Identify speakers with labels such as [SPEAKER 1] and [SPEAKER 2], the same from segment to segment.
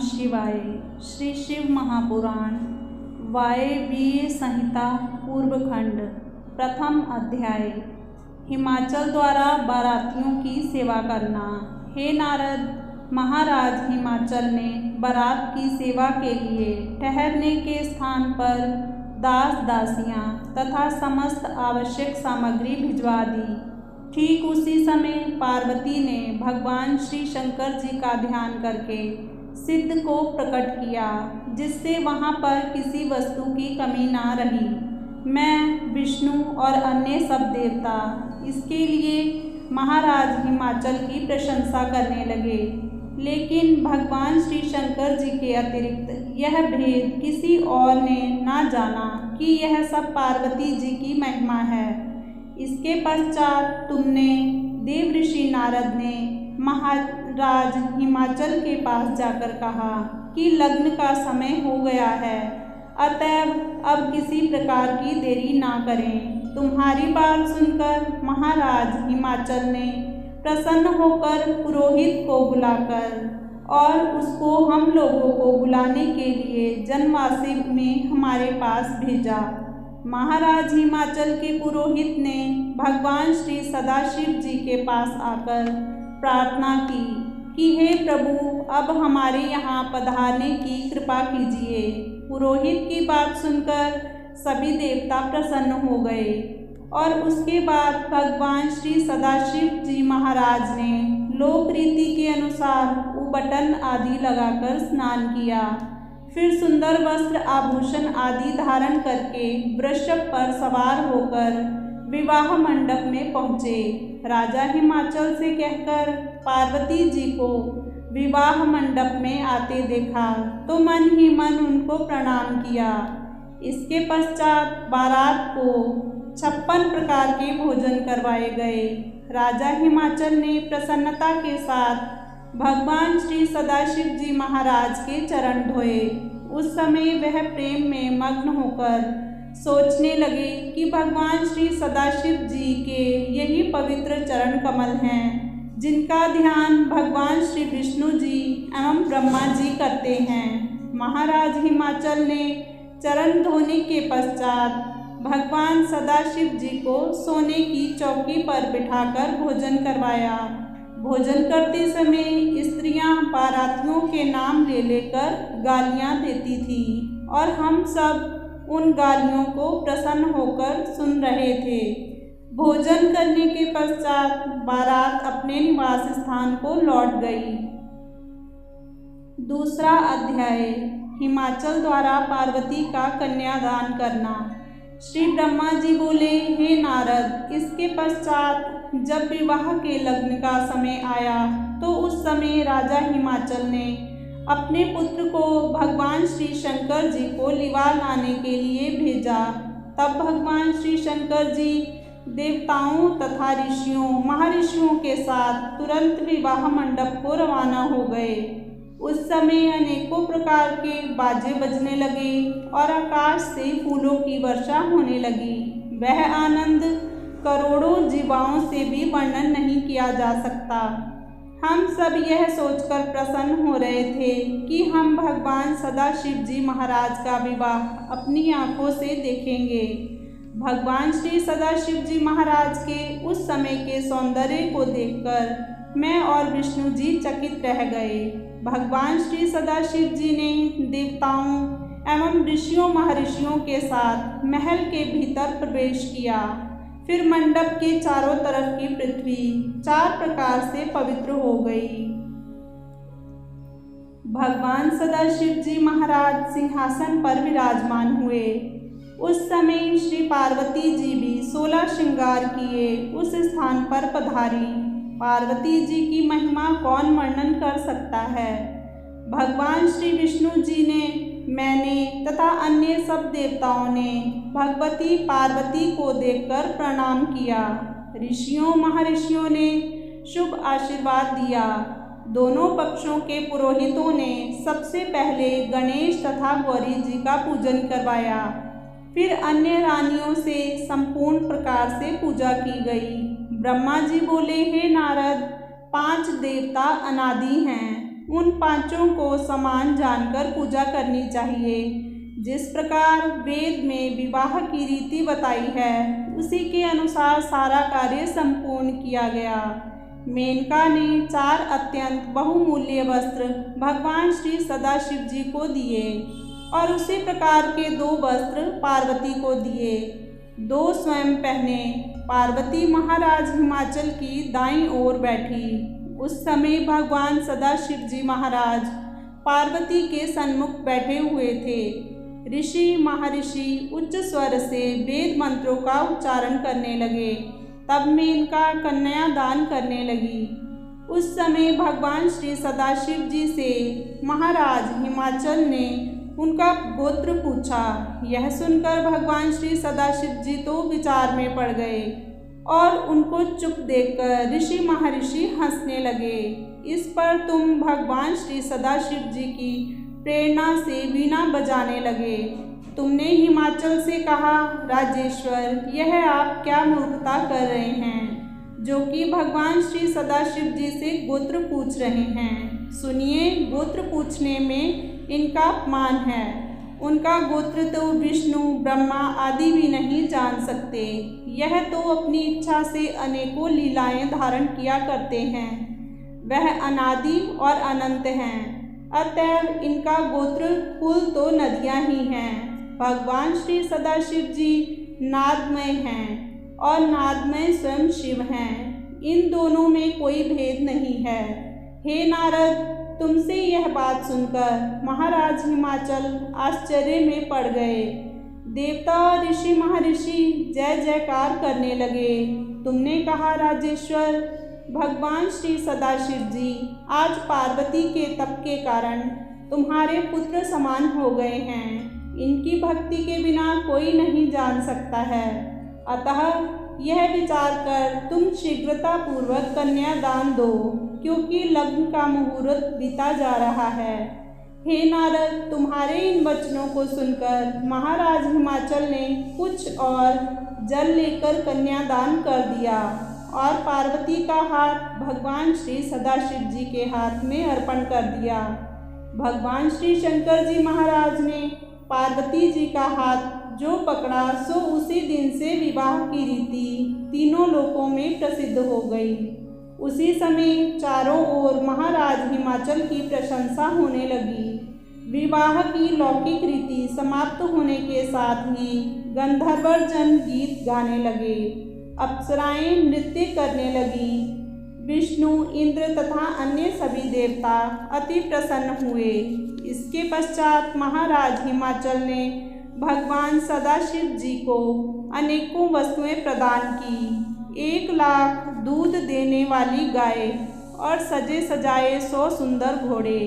[SPEAKER 1] शिवाय। श्री शिव महापुराण वायव्य संहिता पूर्व खंड प्रथम अध्याय। हिमाचल द्वारा बारातियों की सेवा करना। हे नारद, महाराज हिमाचल ने बारात की सेवा के लिए ठहरने के स्थान पर दास दासियां तथा समस्त आवश्यक सामग्री भिजवा दी। ठीक उसी समय पार्वती ने भगवान श्री शंकर जी का ध्यान करके सिद्ध को प्रकट किया, जिससे वहाँ पर किसी वस्तु की कमी ना रही। मैं, विष्णु और अन्य सब देवता इसके लिए महाराज हिमाचल की प्रशंसा करने लगे, लेकिन भगवान श्री शंकर जी के अतिरिक्त यह भेद किसी और ने ना जाना कि यह सब पार्वती जी की महिमा है। इसके पश्चात तुमने, देव ऋषि नारद ने महाराज हिमाचल के पास जाकर कहा कि लग्न का समय हो गया है, अतएव अब किसी प्रकार की देरी ना करें। तुम्हारी बात सुनकर महाराज हिमाचल ने प्रसन्न होकर पुरोहित को बुलाकर और उसको हम लोगों को बुलाने के लिए जनवासी में हमारे पास भेजा। महाराज हिमाचल के पुरोहित ने भगवान श्री सदाशिव जी के पास आकर प्रार्थना की कि हे प्रभु, अब हमारे यहाँ पधारने की कृपा कीजिए। पुरोहित की बात सुनकर सभी देवता प्रसन्न हो गए और उसके बाद भगवान श्री सदाशिव जी महाराज ने लोक रीति के अनुसार उबटन आदि लगाकर स्नान किया। फिर सुंदर वस्त्र आभूषण आदि धारण करके वृषभ पर सवार होकर विवाह मंडप में पहुँचे। राजा हिमाचल से कहकर पार्वती जी को विवाह मंडप में आते देखा तो मन ही मन उनको प्रणाम किया। इसके पश्चात बारात को 56 प्रकार के भोजन करवाए गए। राजा हिमाचल ने प्रसन्नता के साथ भगवान श्री सदाशिव जी महाराज के चरण धोए। उस समय वह प्रेम में मग्न होकर सोचने लगे कि भगवान श्री सदाशिव जी के यही पवित्र चरण कमल हैं, जिनका ध्यान भगवान श्री विष्णु जी एवं ब्रह्मा जी करते हैं। महाराज हिमाचल ने चरण धोने के पश्चात भगवान सदाशिव जी को सोने की चौकी पर बिठाकर भोजन करवाया। भोजन करते समय स्त्रियां बारातियों के नाम ले लेकर गालियां देती थी और हम सब उन गालियों को प्रसन्न होकर सुन रहे थे। भोजन करने के पश्चात बारात अपने निवास स्थान को लौट गई। दूसरा अध्याय। हिमाचल द्वारा पार्वती का कन्यादान करना। श्री ब्रह्मा जी बोले, हे नारद, इसके पश्चात जब विवाह के लग्न का समय आया तो उस समय राजा हिमाचल ने अपने पुत्र को भगवान श्री शंकर जी को लिवा लाने के लिए भेजा। तब भगवान श्री शंकर जी देवताओं तथा ऋषियों महर्षियों के साथ तुरंत विवाह मंडप को रवाना हो गए। उस समय अनेकों प्रकार के बाजे बजने लगे और आकाश से फूलों की वर्षा होने लगी। वह आनंद करोड़ों जीवाओं से भी वर्णन नहीं किया जा सकता। हम सब यह सोचकर प्रसन्न हो रहे थे कि हम भगवान सदाशिव जी महाराज का विवाह अपनी आंखों से देखेंगे। भगवान श्री सदाशिव जी महाराज के उस समय के सौंदर्य को देखकर मैं और विष्णु जी चकित रह गए। भगवान श्री सदाशिव जी ने देवताओं एवं ऋषियों महर्षियों के साथ महल के भीतर प्रवेश किया। फिर मंडप के चारों तरफ की पृथ्वी 4 प्रकार से पवित्र हो गई। भगवान सदाशिव जी महाराज सिंहासन पर विराजमान हुए। उस समय श्री पार्वती जी भी 16 श्रृंगार किए उस स्थान पर पधारी। पार्वती जी की महिमा कौन वर्णन कर सकता है। भगवान श्री विष्णु जी ने, मैंने तथा अन्य सब देवताओं ने भगवती पार्वती को देखकर प्रणाम किया। ऋषियों महर्षियों ने शुभ आशीर्वाद दिया। दोनों पक्षों के पुरोहितों ने सबसे पहले गणेश तथा गौरी जी का पूजन करवाया। फिर अन्य रानियों से संपूर्ण प्रकार से पूजा की गई। ब्रह्मा जी बोले, हे नारद, 5 देवता अनादि हैं, उन पांचों को समान जानकर पूजा करनी चाहिए। जिस प्रकार वेद में विवाह की रीति बताई है उसी के अनुसार सारा कार्य संपूर्ण किया गया। मेनका ने 4 अत्यंत बहुमूल्य वस्त्र भगवान श्री सदाशिव जी को दिए और उसी प्रकार के 2 वस्त्र पार्वती को दिए। 2 स्वयं पहने। पार्वती महाराज हिमाचल की दाईं ओर बैठी। उस समय भगवान सदाशिव जी महाराज पार्वती के सन्मुख बैठे हुए थे। ऋषि महर्षि उच्च स्वर से वेद मंत्रों का उच्चारण करने लगे। तब मेनका कन्यादान करने लगी। उस समय भगवान श्री सदाशिव जी से महाराज हिमाचल ने उनका गोत्र पूछा। यह सुनकर भगवान श्री सदाशिव जी तो विचार में पड़ गए और उनको चुप देखकर ऋषि महर्षि हंसने लगे। इस पर तुम भगवान श्री सदाशिव जी की प्रेरणा से वीणा बजाने लगे। तुमने हिमाचल से कहा, राजेश्वर, यह आप क्या मूर्खता कर रहे हैं जो कि भगवान श्री सदाशिव जी से गोत्र पूछ रहे हैं। सुनिए, गोत्र पूछने में इनका अपमान है। उनका गोत्र तो विष्णु, ब्रह्मा आदि भी नहीं जान सकते। यह तो अपनी इच्छा से अनेकों लीलाएं धारण किया करते हैं। वह अनादि और अनंत हैं। अतएव इनका गोत्र कुल तो नदियाँ ही हैं। भगवान श्री सदाशिव जी नादमय हैं और नादमय स्वयं शिव हैं। इन दोनों में कोई भेद नहीं है। हे नारद, तुमसे यह बात सुनकर महाराज हिमाचल आश्चर्य में पड़ गए। देवता और ऋषि महर्षि जय जयकार करने लगे। तुमने कहा, राजेश्वर, भगवान श्री सदाशिव जी आज पार्वती के तप के कारण तुम्हारे पुत्र समान हो गए हैं। इनकी भक्ति के बिना कोई नहीं जान सकता है। अतः यह विचार कर तुम शीघ्रतापूर्वक कन्यादान दो, क्योंकि लग्न का मुहूर्त बीता जा रहा है। हे नारद, तुम्हारे इन वचनों को सुनकर महाराज हिमाचल ने कुछ और जल लेकर कन्यादान कर दिया और पार्वती का हाथ भगवान श्री सदाशिव जी के हाथ में अर्पण कर दिया। भगवान श्री शंकर जी महाराज ने पार्वती जी का हाथ जो पकड़ा सो उसी दिन से विवाह की रीति तीनों लोकों में प्रसिद्ध हो गई। उसी समय चारों ओर महाराज हिमाचल की प्रशंसा होने लगी। विवाह की लौकिक रीति समाप्त होने के साथ ही गंधर्वजन गीत गाने लगे। अप्सराएं नृत्य करने लगी। विष्णु, इंद्र तथा अन्य सभी देवता अति प्रसन्न हुए। इसके पश्चात महाराज हिमाचल ने भगवान सदाशिव जी को अनेकों वस्तुएं प्रदान की। 1 लाख दूध देने वाली गाय और सजे सजाए 100 सुंदर घोड़े,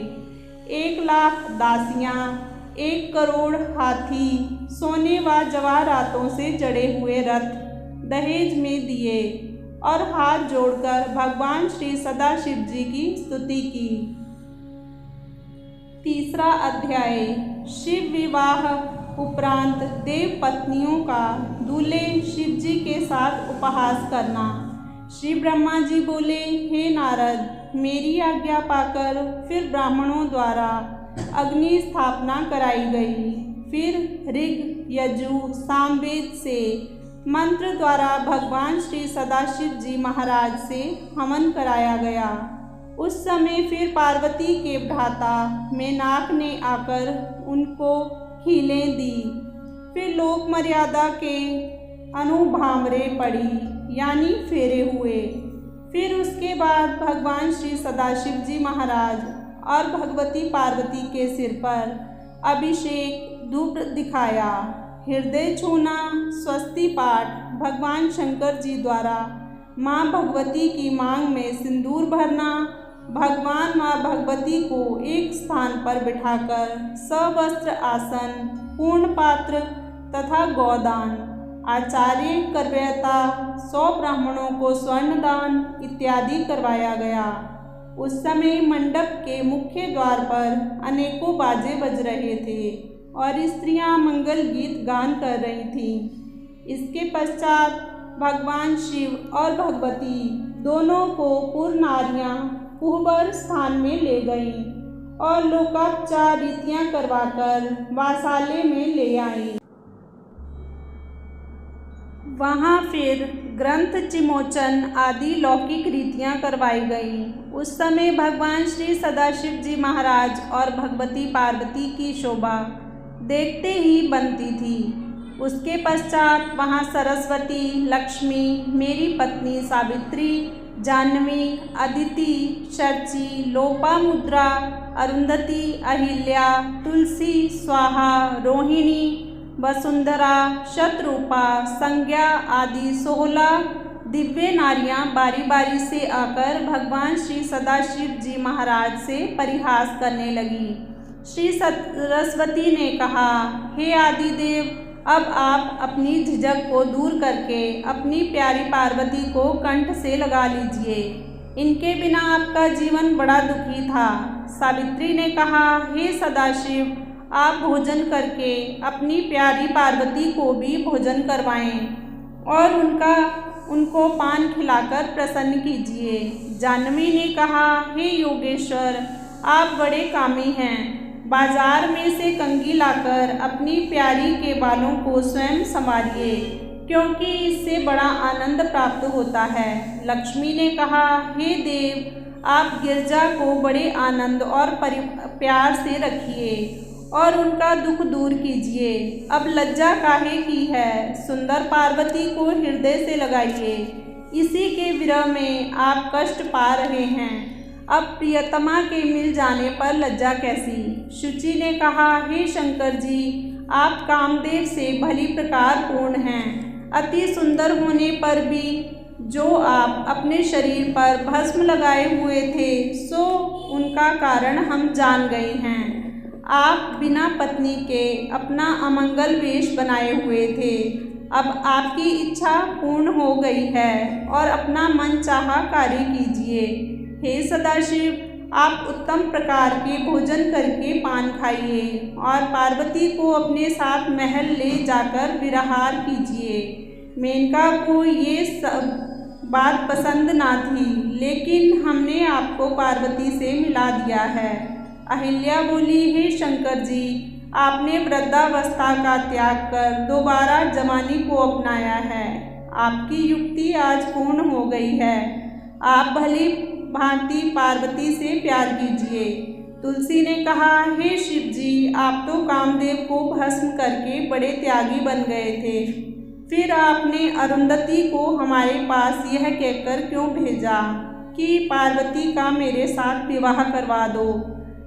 [SPEAKER 1] 1 लाख दासियां, 1 करोड़ हाथी, सोने व जवाहरातों से जड़े हुए रथ दहेज में दिए और हाथ जोड़कर भगवान श्री सदाशिव जी की स्तुति की। 3रा अध्याय। शिव विवाह उपरांत देव पत्नियों का दूल्हे शिव जी के साथ उपहास करना। श्री ब्रह्मा जी बोले, हे नारद, मेरी आज्ञा पाकर फिर ब्राह्मणों द्वारा अग्नि स्थापना कराई गई। फिर ऋग, यजु, सामवेद से मंत्र द्वारा भगवान श्री सदाशिव जी महाराज से हवन कराया गया। उस समय फिर पार्वती के भ्राता मेनाक ने आकर उनको खीलें दी। फिर लोक मर्यादा के अनुभामरे पड़ी, यानी फेरे हुए। फिर उसके बाद भगवान श्री सदाशिव जी महाराज और भगवती पार्वती के सिर पर अभिषेक धूप दिखाया। हृदय छूना, स्वस्ति पाठ भगवान शंकर जी द्वारा माँ भगवती की मांग में सिंदूर भरना, भगवान माँ भगवती को एक स्थान पर बिठाकर सवस्त्र आसन, पूर्ण पात्र तथा गौदान, आचार्य कर्व्यता, 100 ब्राह्मणों को स्वर्णदान इत्यादि करवाया गया। उस समय मंडप के मुख्य द्वार पर अनेकों बाजे बज रहे थे और स्त्रियां मंगल गीत गान कर रही थीं। इसके पश्चात भगवान शिव और भगवती दोनों को पूर्ण नारियां कुहबर स्थान में ले गईं। और लोकोपचार रीतियां करवाकर वासालय में ले आईं। वहाँ फिर ग्रंथ चिमोचन आदि लौकिक रीतियां करवाई गईं। उस समय भगवान श्री सदाशिव जी महाराज और भगवती पार्वती की शोभा देखते ही बनती थी। उसके पश्चात वहाँ सरस्वती, लक्ष्मी, मेरी पत्नी सावित्री, जाह्नवी, अदिति, शर्ची, लोपामुद्रा, अरुंधति, अहिल्या, तुलसी, स्वाहा, रोहिणी, वसुंधरा, शतरूपा, संज्ञा आदि 16 दिव्य नारियां बारी बारी से आकर भगवान श्री सदाशिव जी महाराज से परिहास करने लगी। श्री सरस्वती ने कहा, हे आदिदेव, अब आप अपनी झिझक को दूर करके अपनी प्यारी पार्वती को कंठ से लगा लीजिए। इनके बिना आपका जीवन बड़ा दुखी था। सावित्री ने कहा, हे सदाशिव, आप भोजन करके अपनी प्यारी पार्वती को भी भोजन करवाएं और उनको पान खिलाकर प्रसन्न कीजिए। जाह्नवी ने कहा, हे योगेश्वर, आप बड़े कामी हैं। बाजार में से कंघी लाकर अपनी प्यारी के बालों को स्वयं संवारिए, क्योंकि इससे बड़ा आनंद प्राप्त होता है। लक्ष्मी ने कहा, हे देव, आप गिरजा को बड़े आनंद और प्यार से रखिए और उनका दुख दूर कीजिए। अब लज्जा काहे की है, सुंदर पार्वती को हृदय से लगाइए। इसी के विरह में आप कष्ट पा रहे हैं, अब प्रियतमा के मिल जाने पर लज्जा कैसी। शुचि ने कहा, हे शंकर जी, आप कामदेव से भली प्रकार पूर्ण हैं। अति सुंदर होने पर भी जो आप अपने शरीर पर भस्म लगाए हुए थे, सो उनका कारण हम जान गए हैं। आप बिना पत्नी के अपना अमंगल वेश बनाए हुए थे। अब आपकी इच्छा पूर्ण हो गई है और अपना मन चाहा कार्य कीजिए। हे सदाशिव, आप उत्तम प्रकार के भोजन करके पान खाइए और पार्वती को अपने साथ महल ले जाकर विहार कीजिए। मेनका को ये सब बात पसंद ना थी, लेकिन हमने आपको पार्वती से मिला दिया है। अहिल्या बोली, हे शंकर जी, आपने वृद्धावस्था का त्याग कर दोबारा जवानी को अपनाया है। आपकी युक्ति आज पूर्ण हो गई है। आप भली भांति पार्वती से प्यार कीजिए। तुलसी ने कहा, हे शिव जी, आप तो कामदेव को भस्म करके बड़े त्यागी बन गए थे, फिर आपने अरुंधति को हमारे पास यह कहकर क्यों भेजा कि पार्वती का मेरे साथ विवाह करवा दो।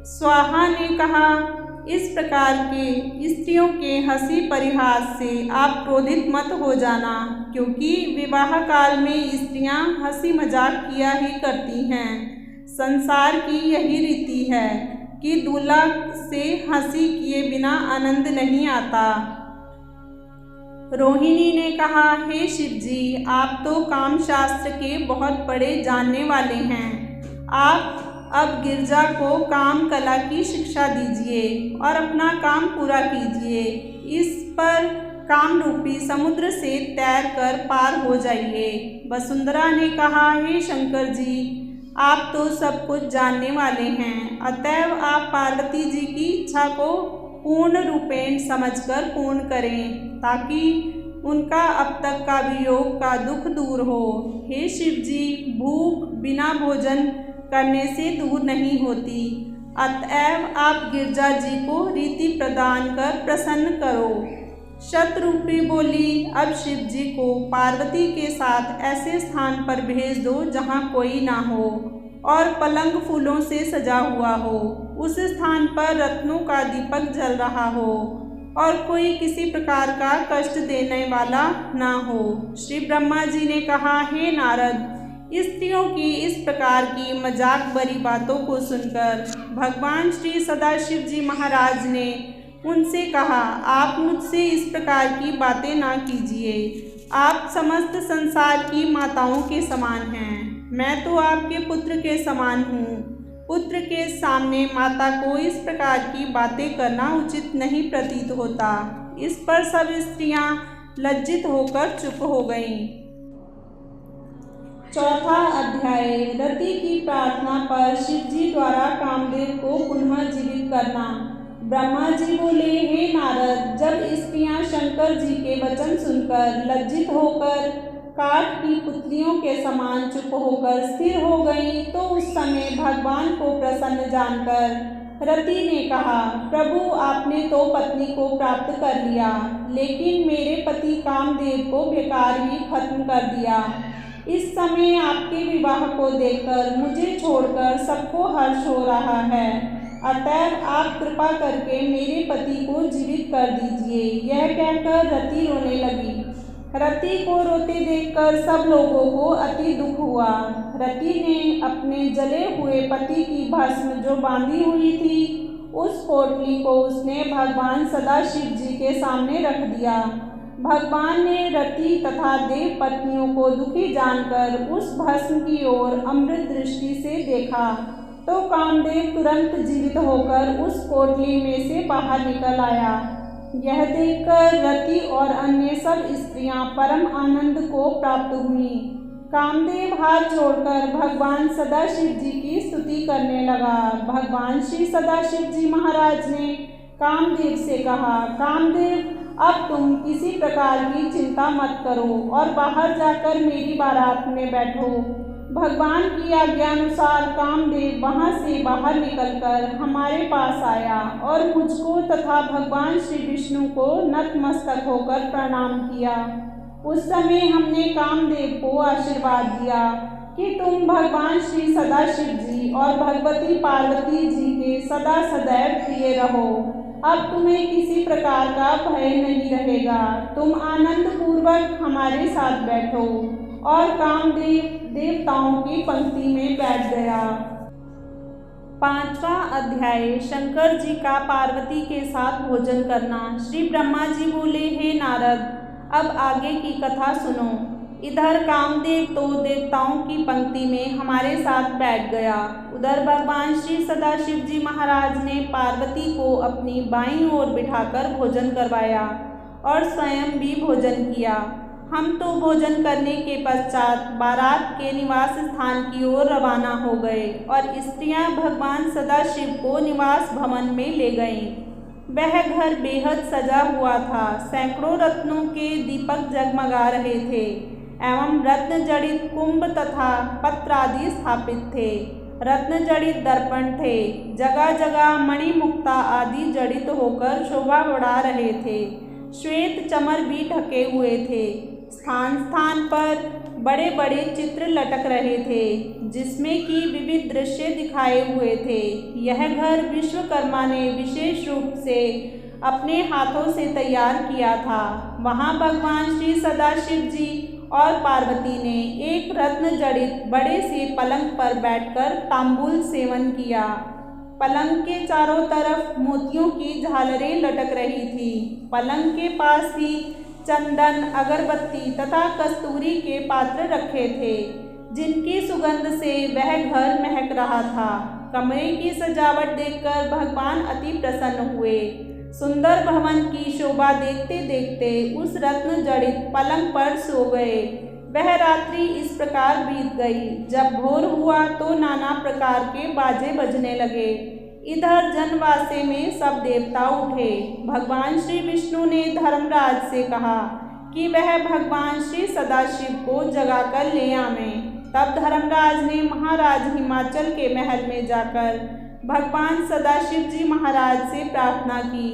[SPEAKER 1] स्वाहा ने कहा, इस प्रकार के स्त्रियों के हंसी परिहास से आप क्रोधित मत हो जाना, क्योंकि विवाह काल में स्त्रियां हंसी मजाक किया ही करती हैं। संसार की यही रीति है कि दूल्हा से हंसी किए बिना आनंद नहीं आता। रोहिणी ने कहा, हे शिव जी, आप तो काम शास्त्र के बहुत बड़े जानने वाले हैं। आप अब गिरजा को काम कला की शिक्षा दीजिए और अपना काम पूरा कीजिए। इस पर काम रूपी समुद्र से तैर कर पार हो जाइए। वसुंधरा ने कहा, हे शंकर जी, आप तो सब कुछ जानने वाले हैं, अतएव आप पार्वती जी की इच्छा को पूर्ण रूपेण समझकर पूर्ण करें, ताकि उनका अब तक का वियोग का दुख दूर हो। हे शिव जी, भूख बिना भोजन करने से दूर नहीं होती, अतएव आप गिरजा जी को रीति प्रदान कर प्रसन्न करो। शतरूपी बोली, अब शिव जी को पार्वती के साथ ऐसे स्थान पर भेज दो जहाँ कोई ना हो और पलंग फूलों से सजा हुआ हो। उस स्थान पर रत्नों का दीपक जल रहा हो और कोई किसी प्रकार का कष्ट देने वाला ना हो। श्री ब्रह्मा जी ने कहा, हे नारद, स्त्रियों की इस प्रकार की मजाक भरी बातों को सुनकर भगवान श्री सदाशिव जी महाराज ने उनसे कहा, आप मुझसे इस प्रकार की बातें ना कीजिए। आप समस्त संसार की माताओं के समान हैं। मैं तो आपके पुत्र के समान हूँ। पुत्र के सामने माता को इस प्रकार की बातें करना उचित नहीं प्रतीत होता। इस पर सब स्त्रियां लज्जित होकर चुप हो गईं। चौथा अध्याय रति की प्रार्थना पर शिव जी द्वारा कामदेव को पुनः जीवित करना। ब्रह्मा जी बोले, हे नारद, जब स्त्रियां शंकर जी के वचन सुनकर लज्जित होकर काठ की पुतलियों के समान चुप होकर स्थिर हो गईं, तो उस समय भगवान को प्रसन्न जानकर रति ने कहा, प्रभु, आपने तो पत्नी को प्राप्त कर लिया, लेकिन मेरे पति कामदेव को बेकार ही खत्म कर दिया। इस समय आपके विवाह को देखकर मुझे छोड़कर सबको हर्ष हो रहा है, अतएव आप कृपा करके मेरे पति को जीवित कर दीजिए। यह कहकर रति रोने लगी। रति को रोते देखकर सब लोगों को अति दुख हुआ। रति ने अपने जले हुए पति की भस्म जो बांधी हुई थी, उस पोटली को उसने भगवान सदाशिव जी के सामने रख दिया। भगवान ने रति तथा देव पत्नियों को दुखी जानकर उस भस्म की ओर अमृत दृष्टि से देखा, तो कामदेव तुरंत जीवित होकर उस पोटली में से बाहर निकल आया। यह देखकर रति और अन्य सब स्त्रियां परम आनंद को प्राप्त हुईं। कामदेव हाथ जोड़कर भगवान सदाशिव जी की स्तुति करने लगा। भगवान श्री सदाशिव जी महाराज ने कामदेव से कहा, कामदेव, अब तुम किसी प्रकार की चिंता मत करो और बाहर जाकर मेरी बारात में बैठो। भगवान की आज्ञानुसार कामदेव वहाँ से बाहर निकलकर हमारे पास आया और मुझको तथा भगवान श्री विष्णु को नतमस्तक होकर प्रणाम किया। उस समय हमने कामदेव को आशीर्वाद दिया कि तुम भगवान श्री सदाशिव जी और भगवती पार्वती जी के सदा सदैव प्रिय रहो। अब तुम्हें किसी प्रकार का भय नहीं रहेगा। तुम आनंद पूर्वक हमारे साथ बैठो। और कामदेव देवताओं की पंक्ति में बैठ गया। पांचवा अध्याय शंकर जी का पार्वती के साथ भोजन करना। श्री ब्रह्मा जी बोले, हे नारद, अब आगे की कथा सुनो। इधर कामदेव तो देवताओं की पंक्ति में हमारे साथ बैठ गया, उधर भगवान श्री सदाशिव जी महाराज ने पार्वती को अपनी बाईं ओर बिठाकर भोजन करवाया और स्वयं भी भोजन किया। हम तो भोजन करने के पश्चात बारात के निवास स्थान की ओर रवाना हो गए और स्त्रियां भगवान सदाशिव को निवास भवन में ले गईं। वह घर बेहद सजा हुआ था। सैकड़ों रत्नों के दीपक जगमगा रहे थे एवं रत्न जड़ित कुंभ तथा पत्र आदि स्थापित थे। रत्न जड़ित दर्पण थे। जगह जगह मणिमुक्ता आदि जड़ित होकर शोभा बढ़ा रहे थे। श्वेत चमर भी ढके हुए थे। स्थान स्थान पर बड़े बड़े चित्र लटक रहे थे, जिसमें कि विविध दृश्य दिखाए हुए थे। यह घर विश्वकर्मा ने विशेष रूप से अपने हाथों से तैयार किया था। वहाँ भगवान श्री सदाशिव जी और पार्वती ने एक रत्न जड़ित बड़े से पलंग पर बैठकर तांबूल सेवन किया। पलंग के चारों तरफ मोतियों की झालरें लटक रही थी। पलंग के पास ही चंदन, अगरबत्ती तथा कस्तूरी के पात्र रखे थे, जिनकी सुगंध से वह घर महक रहा था। कमरे की सजावट देखकर भगवान अति प्रसन्न हुए। सुंदर भवन की शोभा देखते देखते उस रत्न जड़ित पलंग पर सो गए। वह रात्रि इस प्रकार बीत गई। जब भोर हुआ तो नाना प्रकार के बाजे बजने लगे। इधर जनवासे में सब देवता उठे। भगवान श्री विष्णु ने धर्मराज से कहा कि वह भगवान श्री सदाशिव को जगाकर ले आवें। तब धर्मराज ने महाराज हिमाचल के महल में जाकर भगवान सदाशिव जी महाराज से प्रार्थना की,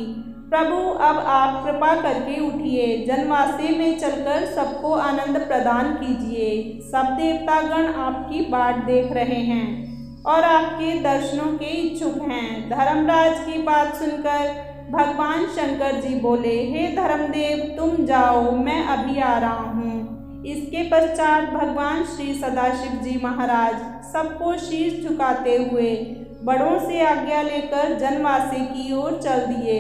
[SPEAKER 1] प्रभु, अब आप कृपा करके उठिए, जनवासे में चलकर सबको आनंद प्रदान कीजिए। सब देवतागण आपकी बाट देख रहे हैं और आपके दर्शनों के इच्छुक हैं। धर्मराज की बात सुनकर भगवान शंकर जी बोले, हे धर्मदेव, तुम जाओ, मैं अभी आ रहा हूँ। इसके पश्चात भगवान श्री सदाशिव जी महाराज सबको शीश झुकाते हुए बड़ों से आज्ञा लेकर जनवासे की ओर चल दिए।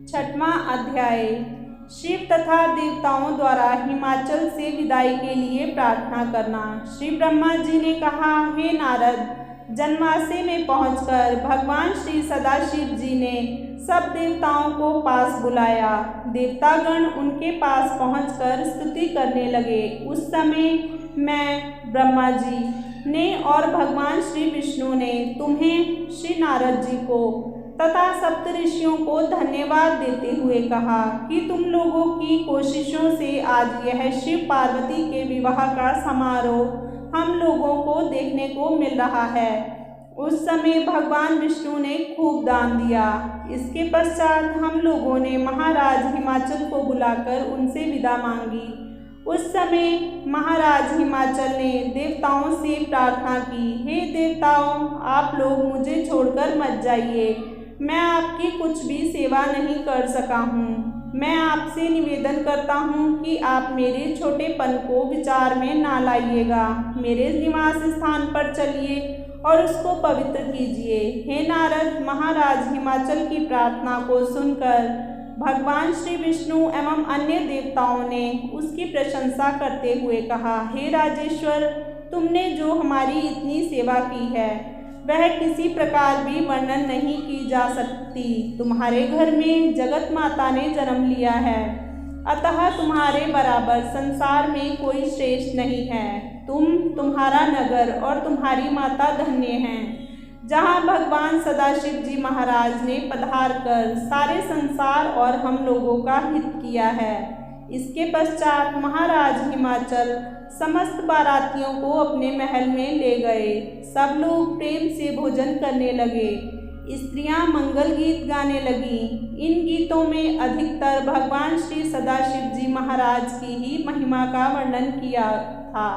[SPEAKER 1] छठवां अध्याय शिव तथा देवताओं द्वारा हिमाचल से विदाई के लिए प्रार्थना करना। श्री ब्रह्मा जी ने कहा, हे नारद, जनवासे में पहुंचकर भगवान श्री सदाशिव जी ने सब देवताओं को पास बुलाया। देवतागण उनके पास पहुंचकर स्तुति करने लगे। उस समय मैं, ब्रह्मा जी ने और भगवान श्री विष्णु ने तुम्हें, श्री नारद जी को तथा सप्तऋषियों को धन्यवाद देते हुए कहा कि तुम लोगों की कोशिशों से आज यह शिव पार्वती के विवाह का समारोह हम लोगों को देखने को मिल रहा है। उस समय भगवान विष्णु ने खूब दान दिया। इसके पश्चात हम लोगों ने महाराज हिमाचल को बुलाकर उनसे विदा मांगी। उस समय महाराज हिमाचल ने देवताओं से प्रार्थना की, हे देवताओं, आप लोग मुझे छोड़कर मत जाइए। मैं आपकी कुछ भी सेवा नहीं कर सका हूँ। मैं आपसे निवेदन करता हूँ कि आप मेरे छोटेपन को विचार में ना लाइएगा। मेरे निवास स्थान पर चलिए और उसको पवित्र कीजिए। हे नारद, महाराज हिमाचल की प्रार्थना को सुनकर भगवान श्री विष्णु एवं अन्य देवताओं ने उसकी प्रशंसा करते हुए कहा, हे राजेश्वर, तुमने जो हमारी इतनी सेवा की है वह किसी प्रकार भी वर्णन नहीं की जा सकती। तुम्हारे घर में जगत माता ने जन्म लिया है, अतः तुम्हारे बराबर संसार में कोई श्रेष्ठ नहीं है। तुम्हारा नगर और तुम्हारी माता धन्य हैं, जहाँ भगवान सदाशिव जी महाराज ने पधार कर सारे संसार और हम लोगों का हित किया है। इसके पश्चात महाराज हिमाचल समस्त बारातियों को अपने महल में ले गए। सब लोग प्रेम से भोजन करने लगे। स्त्रियां मंगल गीत गाने लगीं। इन गीतों में अधिकतर भगवान श्री सदाशिव जी महाराज की ही महिमा का वर्णन किया था।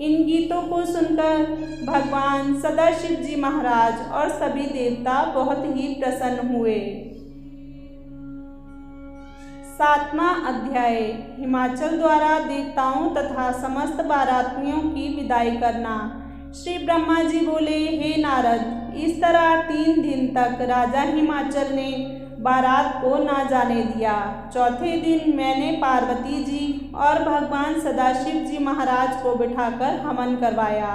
[SPEAKER 1] इन गीतों को सुनकर भगवान सदाशिव जी महाराज और सभी देवता बहुत ही प्रसन्न हुए। 7वां अध्याय, हिमाचल द्वारा देवताओं तथा समस्त बारातियों की विदाई करना। श्री ब्रह्मा जी बोले, हे नारद, इस तरह 3 दिन तक राजा हिमाचल ने बारात को ना जाने दिया। चौथे दिन मैंने पार्वती जी और भगवान सदाशिव जी महाराज को बिठाकर हवन करवाया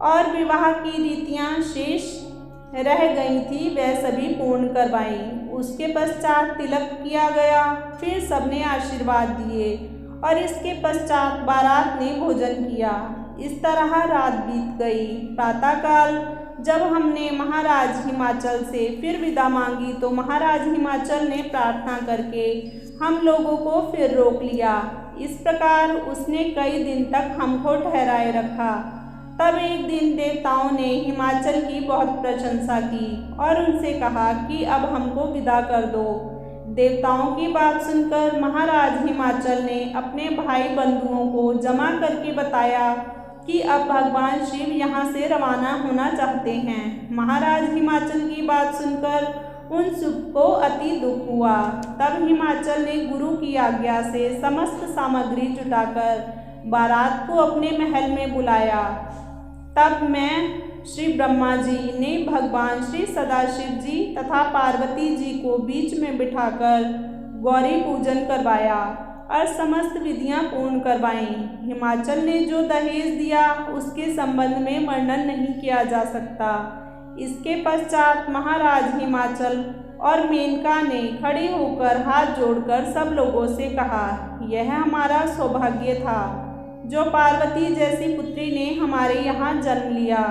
[SPEAKER 1] और विवाह की रीतियां शेष रह गई थी वह सभी पूर्ण करवाई। उसके पश्चात तिलक किया गया। फिर सबने आशीर्वाद दिए और इसके पश्चात बारात ने भोजन किया। इस तरह रात बीत गई। प्रातःकाल जब हमने महाराज हिमाचल से फिर विदा मांगी तो महाराज हिमाचल ने प्रार्थना करके हम लोगों को फिर रोक लिया। इस प्रकार उसने कई दिन तक हमको ठहराए रखा। तब एक दिन देवताओं ने हिमाचल की बहुत प्रशंसा की और उनसे कहा कि अब हमको विदा कर दो। देवताओं की बात सुनकर महाराज हिमाचल ने अपने भाई बंधुओं को जमा करके बताया कि अब भगवान शिव यहाँ से रवाना होना चाहते हैं। महाराज हिमाचल की बात सुनकर उन सबको अति दुख हुआ। तब हिमाचल ने गुरु की आज्ञा से समस्त सामग्री जुटाकर बारात को अपने महल में बुलाया। तब मैं, श्री ब्रह्मा जी ने भगवान श्री सदाशिव जी तथा पार्वती जी को बीच में बिठाकर गौरी पूजन करवाया और समस्त विधियां पूर्ण करवाईं। हिमाचल ने जो दहेज दिया उसके संबंध में वर्णन नहीं किया जा सकता। इसके पश्चात महाराज हिमाचल और मेनका ने खड़े होकर हाथ जोड़कर सब लोगों से कहा, यह हमारा सौभाग्य था जो पार्वती जैसी पुत्री ने हमारे यहाँ जन्म लिया,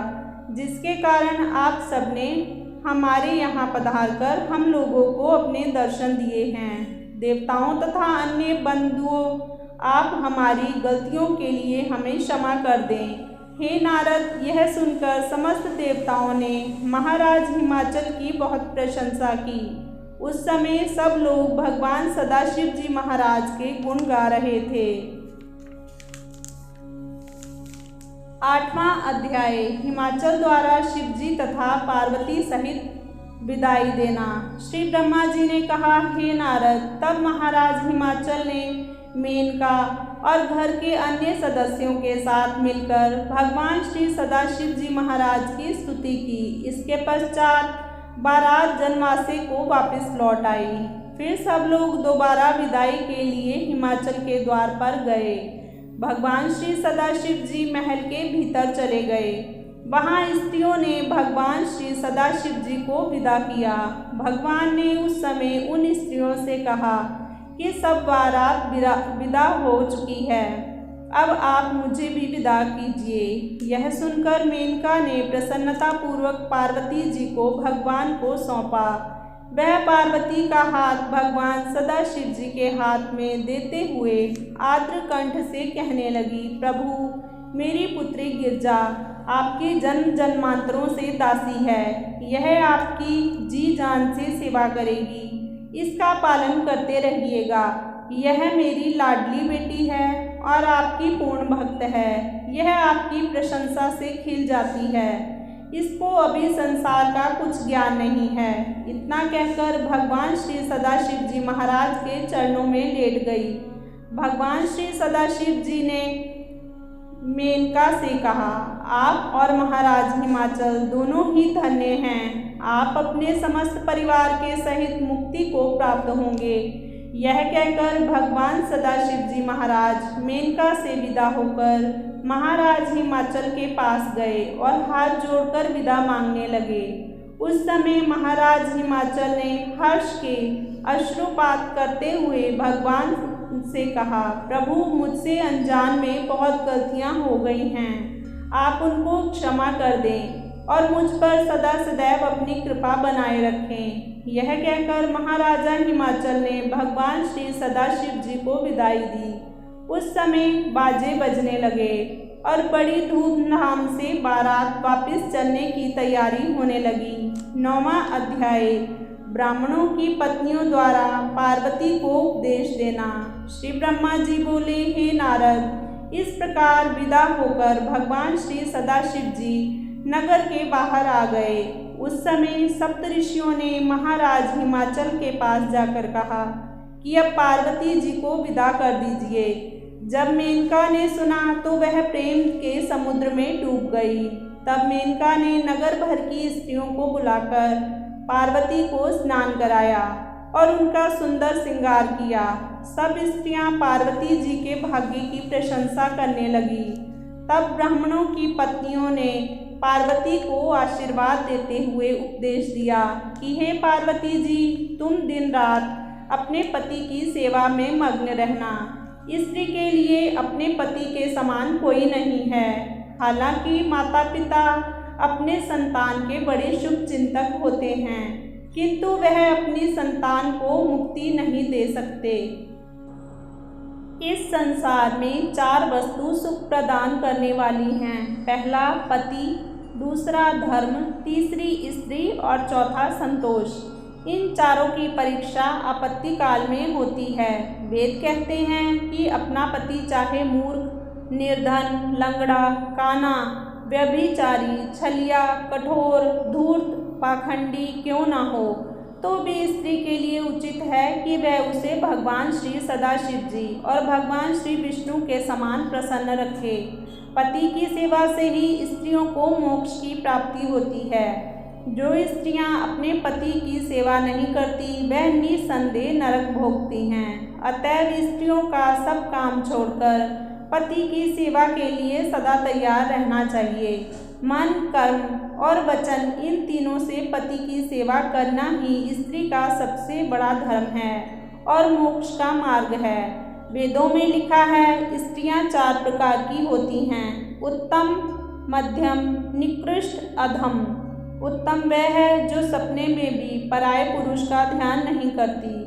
[SPEAKER 1] जिसके कारण आप सबने हमारे यहाँ पधार कर हम लोगों को अपने दर्शन दिए हैं। देवताओं तथा अन्य बंधुओं, आप हमारी गलतियों के लिए हमें क्षमा कर दें। हे नारद, यह सुनकर समस्त देवताओं ने महाराज हिमाचल की बहुत प्रशंसा की। उस समय सब लोग भगवान सदाशिव जी महाराज के गुण गा रहे थे। 8वां अध्याय, हिमाचल द्वारा शिवजी तथा पार्वती सहित विदाई देना। श्री ब्रह्मा जी ने कहा, हे नारद, तब महाराज हिमाचल ने मेनका और घर के अन्य सदस्यों के साथ मिलकर भगवान श्री सदाशिव जी महाराज की स्तुति की। इसके पश्चात बारात जनवासे को वापस लौट आई। फिर सब लोग दोबारा विदाई के लिए हिमाचल के द्वार पर गए। भगवान श्री सदाशिव जी महल के भीतर चले गए। वहाँ स्त्रियों ने भगवान श्री सदाशिव जी को विदा किया। भगवान ने उस समय उन स्त्रियों से कहा कि सब बारात विदा हो चुकी है, अब आप मुझे भी विदा कीजिए। यह सुनकर मेनका ने प्रसन्नतापूर्वक पार्वती जी को भगवान को सौंपा। वह पार्वती का हाथ भगवान सदाशिव जी के हाथ में देते हुए आर्द्र कंठ से कहने लगी, प्रभु मेरी पुत्री गिरजा आपके जन्म जन्मांतरों से दासी है। यह आपकी जी जान से सेवा करेगी, इसका पालन करते रहिएगा। यह मेरी लाडली बेटी है और आपकी पूर्ण भक्त है। यह आपकी प्रशंसा से खिल जाती है। इसको अभी संसार का कुछ ज्ञान नहीं है। इतना कहकर भगवान श्री सदाशिव जी महाराज के चरणों में लेट गई। भगवान श्री सदाशिव जी ने मेनका से कहा, आप और महाराज हिमाचल दोनों ही धन्य हैं। आप अपने समस्त परिवार के सहित मुक्ति को प्राप्त होंगे। यह कहकर भगवान सदाशिव जी महाराज मेनका से विदा होकर महाराज हिमाचल के पास गए और हाथ जोड़कर विदा मांगने लगे। उस समय महाराज हिमाचल ने हर्ष के अश्रुपात करते हुए भगवान से कहा, प्रभु मुझसे अनजान में बहुत गलतियां हो गई हैं, आप उनको क्षमा कर दें और मुझ पर सदा सदैव अपनी कृपा बनाए रखें। यह कहकर महाराजा हिमाचल ने भगवान श्री सदाशिव जी को विदाई दी। उस समय बाजे बजने लगे और बड़ी धूमधाम से बारात वापस चलने की तैयारी होने लगी। 9वां अध्याय, ब्राह्मणों की पत्नियों द्वारा पार्वती को उपदेश देना। श्री ब्रह्मा जी बोले, हे नारद, इस प्रकार विदा होकर भगवान श्री सदाशिव जी नगर के बाहर आ गए। उस समय सप्तऋषियों ने महाराज हिमाचल के पास जाकर कहा कि अब पार्वती जी को विदा कर दीजिए। जब मेनका ने सुना तो वह प्रेम के समुद्र में डूब गई। तब मेनका ने नगर भर की स्त्रियों को बुलाकर पार्वती को स्नान कराया और उनका सुंदर श्रृंगार किया। सब स्त्रियां पार्वती जी के भाग्य की प्रशंसा करने लगी। तब ब्राह्मणों की पत्नियों ने पार्वती को आशीर्वाद देते हुए उपदेश दिया कि हे पार्वती जी, तुम दिन रात अपने पति की सेवा में मग्न रहना। स्त्री के लिए अपने पति के समान कोई नहीं है। हालांकि माता पिता अपने संतान के बड़े शुभ चिंतक होते हैं, किंतु वह अपनी संतान को मुक्ति नहीं दे सकते। इस संसार में 4 वस्तु सुख प्रदान करने वाली हैं। पहला पति, दूसरा धर्म, तीसरी स्त्री और चौथा संतोष। इन चारों की परीक्षा आपत्ति काल में होती है। वेद कहते हैं कि अपना पति चाहे मूर्ख, निर्धन, लंगड़ा, काना, व्यभिचारी, छलिया, कठोर, धूर्त, पाखंडी क्यों ना हो, तो भी स्त्री के लिए उचित है कि वह उसे भगवान श्री सदाशिव जी और भगवान श्री विष्णु के समान प्रसन्न रखे। पति की सेवा से ही स्त्रियों को मोक्ष की प्राप्ति होती है। जो स्त्रियां अपने पति की सेवा नहीं करती वह निसंदेह नरक भोगती हैं। अतएव स्त्रियों का सब काम छोड़कर पति की सेवा के लिए सदा तैयार रहना चाहिए। मन, कर्म और वचन, इन तीनों से पति की सेवा करना ही स्त्री का सबसे बड़ा धर्म है और मोक्ष का मार्ग है। वेदों में लिखा है, स्त्रियां 4 प्रकार की होती हैं, उत्तम, मध्यम, निकृष्ट, अधम। उत्तम वह है जो सपने में भी पराये पुरुष का ध्यान नहीं करती।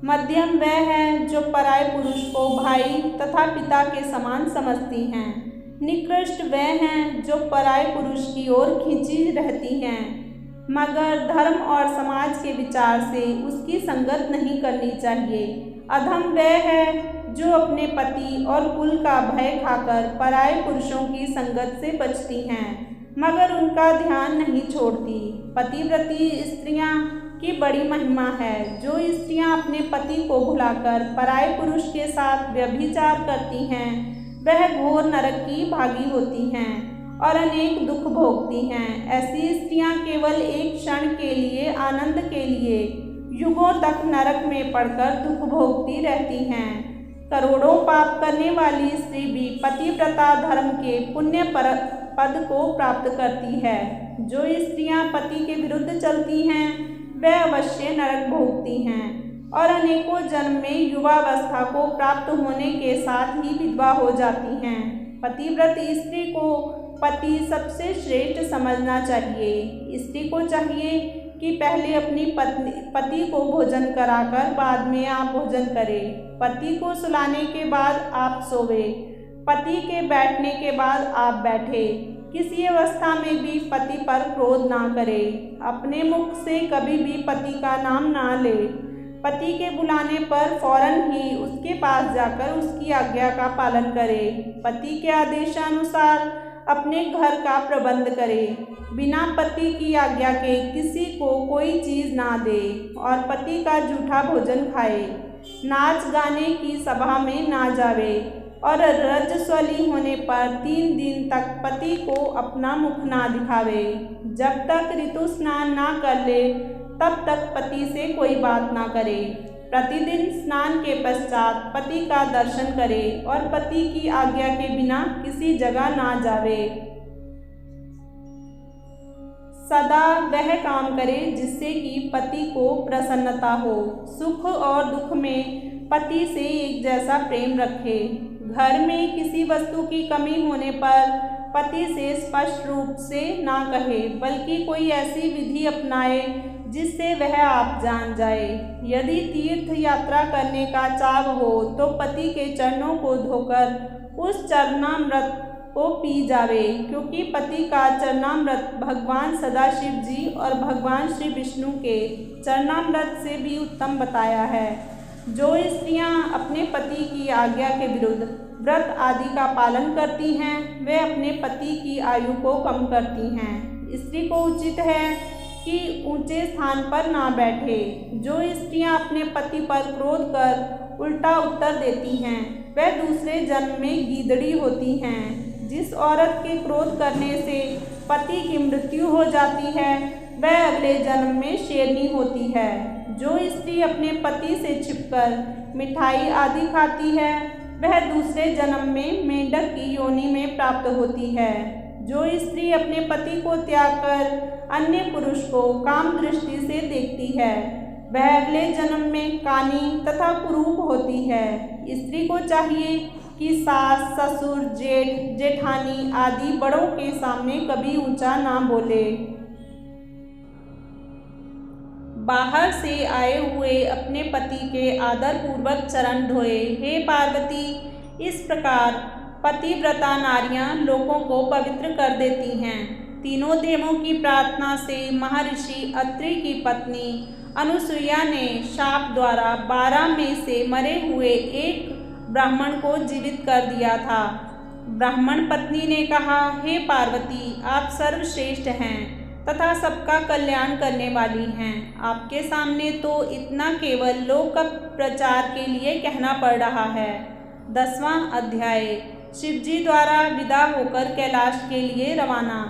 [SPEAKER 1] मध्यम वह है जो पराये पुरुष को भाई तथा पिता के समान समझती हैं। निकृष्ट वह हैं जो पराये पुरुष की ओर खींची रहती हैं, मगर धर्म और समाज के विचार से उसकी संगत नहीं करनी चाहिए। अधम वह है जो अपने पति और कुल का भय खाकर पराये पुरुषों की संगत से बचती हैं, मगर उनका ध्यान नहीं छोड़ती। पतिव्रती स्त्रियां की बड़ी महिमा है। जो स्त्रियां अपने पति को भुलाकर पराये पुरुष के साथ व्यभिचार करती हैं वह घोर नरक की भागी होती हैं और अनेक दुख भोगती हैं। ऐसी स्त्रियां केवल एक क्षण के लिए, आनंद के लिए युगों तक नरक में पड़कर दुख भोगती रहती हैं। करोड़ों पाप करने वाली स्त्री भी पतिव्रता धर्म के पुण्य पद को प्राप्त करती है। जो स्त्रियां पति के विरुद्ध चलती हैं वह अवश्य नरक भोगती हैं और अनेकों जन्म में युवावस्था को प्राप्त होने के साथ ही विधवा हो जाती हैं। पतिव्रत स्त्री को पति सबसे श्रेष्ठ समझना चाहिए। स्त्री को चाहिए कि पहले अपनी पति को भोजन कराकर बाद में आप भोजन करें। पति को सुलाने के बाद आप सोवे, पति के बैठने के बाद आप बैठे। किसी अवस्था में भी पति पर क्रोध ना करे। अपने मुख से कभी भी पति का नाम ना ले। पति के बुलाने पर फौरन ही उसके पास जाकर उसकी आज्ञा का पालन करे। पति के आदेशानुसार अपने घर का प्रबंध करे। बिना पति की आज्ञा के किसी को कोई चीज़ ना दे और पति का जूठा भोजन खाए। नाच गाने की सभा में ना जावे और रजस्वली होने पर 3 दिन तक पति को अपना मुख ना दिखावे। जब तक ऋतु स्नान ना कर ले तब तक पति से कोई बात ना करे। प्रतिदिन स्नान के पश्चात पति का दर्शन करे और पति की आज्ञा के बिना किसी जगह ना जावे। सदा वह काम करे जिससे कि पति को प्रसन्नता हो। सुख और दुख में पति से एक जैसा प्रेम रखे। घर में किसी वस्तु की कमी होने पर पति से स्पष्ट रूप से ना कहे, बल्कि कोई ऐसी विधि अपनाए जिससे वह आप जान जाए। यदि तीर्थ यात्रा करने का चाव हो तो पति के चरणों को धोकर उस चरणामृत को पी जावे, क्योंकि पति का चरणामृत भगवान सदाशिव जी और भगवान श्री विष्णु के चरणामृत से भी उत्तम बताया है। जो स्त्रियां अपने पति की आज्ञा के विरुद्ध व्रत आदि का पालन करती हैं वे अपने पति की आयु को कम करती हैं। स्त्री को उचित है कि ऊंचे स्थान पर ना बैठे। जो स्त्रियां अपने पति पर क्रोध कर उल्टा उत्तर देती हैं वह दूसरे जन्म में गीदड़ी होती हैं। जिस औरत के क्रोध करने से पति की मृत्यु हो जाती है वह अगले जन्म में शेरनी होती है। जो स्त्री अपने पति से छिपकर मिठाई आदि खाती है वह दूसरे जन्म में मेंढक की योनि में प्राप्त होती है। जो स्त्री अपने पति को त्याग कर अन्य पुरुष को काम दृष्टि से देखती है वह अगले जन्म में कानी तथा कुरूप होती है। स्त्री को चाहिए कि सास, ससुर, जेठ, जेठानी आदि बड़ों के सामने कभी ऊंचा ना बोले। बाहर से आए हुए अपने पति के आदर पूर्वक चरण धोए। हे पार्वती, इस प्रकार पतिव्रता नारियां लोगों को पवित्र कर देती हैं। तीनों देवों की प्रार्थना से महर्षि अत्रि की पत्नी अनुसुईया ने शाप द्वारा 12 में से मरे हुए एक ब्राह्मण को जीवित कर दिया था। ब्राह्मण पत्नी ने कहा, हे पार्वती, आप सर्वश्रेष्ठ हैं तथा सबका कल्याण करने वाली हैं। आपके सामने तो इतना केवल लोक प्रचार के लिए कहना पड़ रहा है। 10वां अध्याय। शिवजी द्वारा विदा होकर कैलाश के लिए रवाना।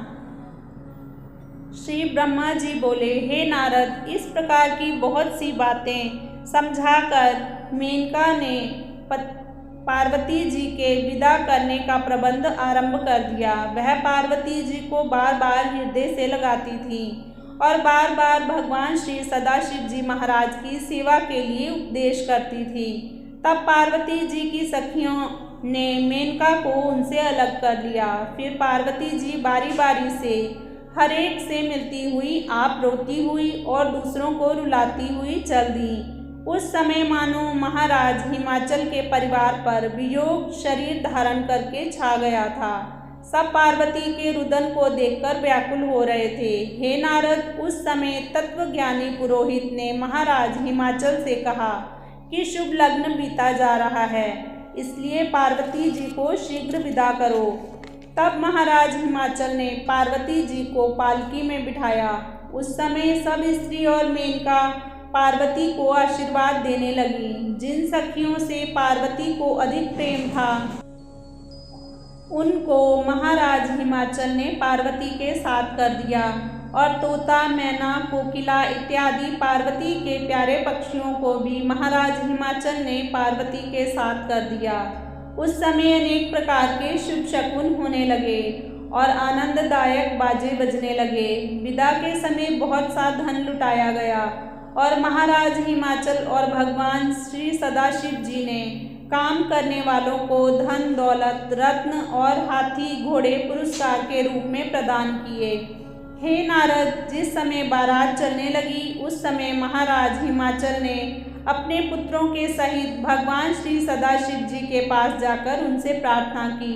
[SPEAKER 1] श्री ब्रह्मा जी बोले, हे नारद, इस प्रकार की बहुत सी बातें समझाकर मेनका ने पार्वती जी के विदा करने का प्रबंध आरंभ कर दिया। वह पार्वती जी को बार बार हृदय से लगाती थी और बार बार भगवान श्री सदाशिव जी महाराज की सेवा के लिए उपदेश करती थी। तब पार्वती जी की सखियों ने मेनका को उनसे अलग कर लिया। फिर पार्वती जी बारी बारी से हर एक से मिलती हुई आप रोती हुई और दूसरों को रुलाती हुई चल दी। उस समय मानो महाराज हिमाचल के परिवार पर वियोग शरीर धारण करके छा गया था। सब पार्वती के रुदन को देखकर व्याकुल हो रहे थे। हे नारद, उस समय तत्वज्ञानी पुरोहित ने महाराज हिमाचल से कहा कि शुभ लग्न बीता जा रहा है, इसलिए पार्वती जी को शीघ्र विदा करो। तब महाराज हिमाचल ने पार्वती जी को पालकी में बिठाया। उस समय सब स्त्री और मेनका पार्वती को आशीर्वाद देने लगी। जिन सखियों से पार्वती को अधिक प्रेम था उनको महाराज हिमाचल ने पार्वती के साथ कर दिया और तोता, मैना, कोकिला इत्यादि पार्वती के प्यारे पक्षियों को भी महाराज हिमाचल ने पार्वती के साथ कर दिया। उस समय अनेक प्रकार के शुभ शकुन होने लगे और आनंददायक बाजे बजने लगे। विदा के समय बहुत सा धन लुटाया गया और महाराज हिमाचल और भगवान श्री सदाशिव जी ने काम करने वालों को धन, दौलत, रत्न और हाथी घोड़े पुरस्कार के रूप में प्रदान किए। हे नारद, जिस समय बारात चलने लगी उस समय महाराज हिमाचल ने अपने पुत्रों के सहित भगवान श्री सदाशिव जी के पास जाकर उनसे प्रार्थना की,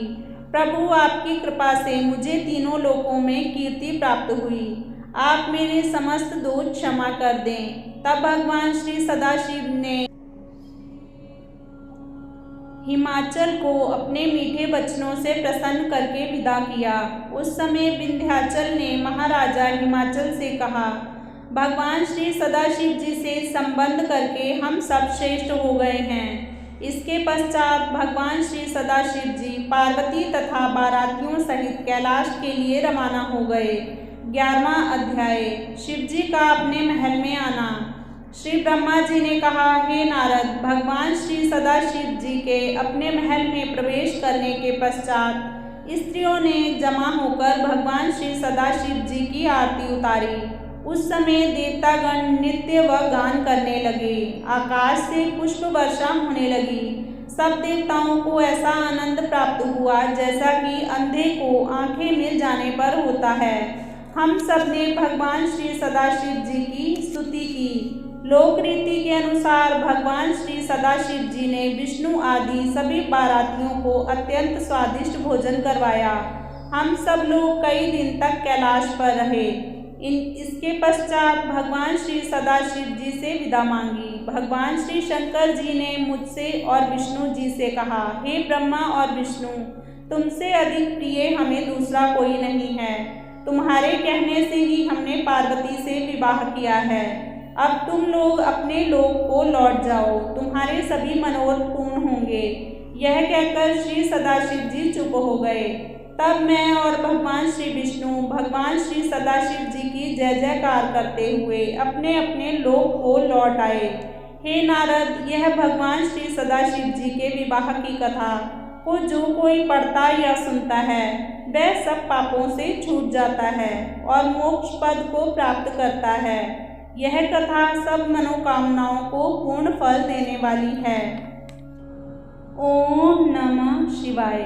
[SPEAKER 1] प्रभु आपकी कृपा से मुझे तीनों लोकों में कीर्ति प्राप्त हुई, आप मेरे समस्त दोष क्षमा कर दें। तब भगवान श्री सदाशिव ने हिमाचल को अपने मीठे वचनों से प्रसन्न करके विदा किया। उस समय विंध्याचल ने महाराजा हिमाचल से कहा, भगवान श्री सदाशिव जी से संबंध करके हम सब श्रेष्ठ हो गए हैं। इसके पश्चात भगवान श्री सदाशिव जी पार्वती तथा बारातियों सहित कैलाश के लिए रवाना हो गए। 11वां अध्याय, शिव जी का अपने महल में आना। श्री ब्रह्मा जी ने कहा, हे नारद, भगवान श्री सदाशिव जी के अपने महल में प्रवेश करने के पश्चात स्त्रियों ने जमा होकर भगवान श्री सदाशिव जी की आरती उतारी। उस समय देवतागण नृत्य व गान करने लगे, आकाश से पुष्प वर्षा होने लगी। सब देवताओं को ऐसा आनंद प्राप्त हुआ जैसा कि अंधे को आंखें मिल जाने पर होता है। हम सब ने भगवान श्री सदाशिव जी की स्तुति की। लोक रीति के अनुसार भगवान श्री सदाशिव जी ने विष्णु आदि सभी बारातियों को अत्यंत स्वादिष्ट भोजन करवाया। हम सब लोग कई दिन तक कैलाश पर रहे। इसके पश्चात भगवान श्री सदाशिव जी से विदा मांगी। भगवान श्री शंकर जी ने मुझसे और विष्णु जी से कहा, हे ब्रह्मा और विष्णु, तुमसे अधिक प्रिय हमें दूसरा कोई नहीं है। तुम्हारे कहने से ही हमने पार्वती से विवाह किया है। अब तुम लोग अपने लोक को लौट जाओ, तुम्हारे सभी मनोरथ पूर्ण होंगे। यह कहकर श्री सदाशिव जी चुप हो गए। तब मैं और भगवान श्री विष्णु भगवान श्री सदाशिव जी की जय जयकार करते हुए अपने अपने लोक को लौट आए। हे नारद, यह भगवान श्री सदाशिव जी के विवाह की कथा को जो कोई पढ़ता या सुनता है वह सब पापों से छूट जाता है और मोक्ष पद को प्राप्त करता है। यह कथा सब मनोकामनाओं को पूर्ण फल देने वाली है। ओम नमः शिवाय।